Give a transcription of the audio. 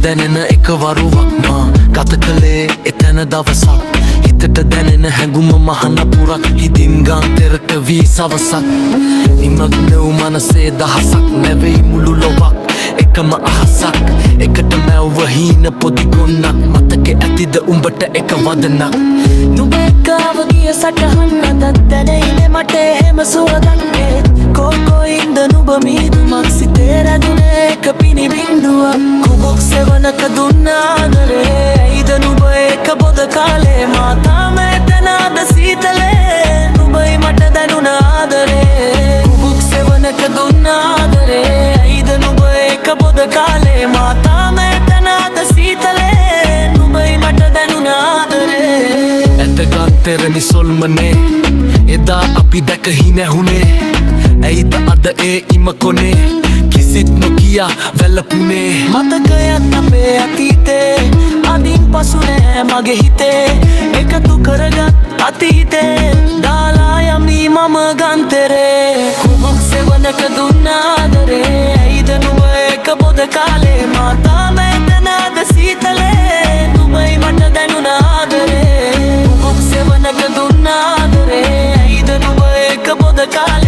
දැනෙන එක වරුවක් මා ගත කළේ එතැන දවසක් හිතට දැනෙන හැඟුම මහන පුරක් හිතින් ගාන්තෙරට වී සවසක් නිමග්න වූ මනසේ දහසක් නැවෙයි මුළු ලොවක් එකම අහසක් එකට මැව්ව හීන පොදි ගොන්නක් මතකෙ ඇතිද උඹට එක වදනක් නුඹ එක්කාව ගිය සටහන් අදත් දැනෙයිනේ මට එහෙම සුවදන්නේ කෝකෝයින්ද නුඹ මීදුමක් සිතේ රැඳුනේ එක පිණි බින්දුවක් කුබොක් සෙවනක දුන්න ආදරේ ඇයිද නුඹ එක බොද කාලේ මා තාම එතනද සීතලේ නුඹයි මට දැනුණ ආදරේ කුබොක් සෙවනක දුන්න ආදරේ ඇයිද නුඹ එක බොද කාලේ මා තාම එතනද සීතලේ නුඹයි මට දැනුණ ආදරේ ඇතගන්තෙරනි සොල්මනේ එදා අපි දැකහි නැහුනේ ඇයිද අද ඒ ඉම කොනේ කිසිත් නොකියා වැළපුනේ මතකයන් අපේ අතීතේ අදින් පසු නෑ මගේ හිතේ එකතු කරගත් අතීතේ දාලා යමි මම ගන්තරේ කුමක් සෙවනක දුන්න ආදරේ ඇයිද නුඹ එක බොද කාලේ මා තාම එතනද සීතලේ නුඹයි මට දැනුණ ආදරේ කුමක් සෙවනක දුන්න ආදරේ ඇයිද නුඹ එක බොද කාලේ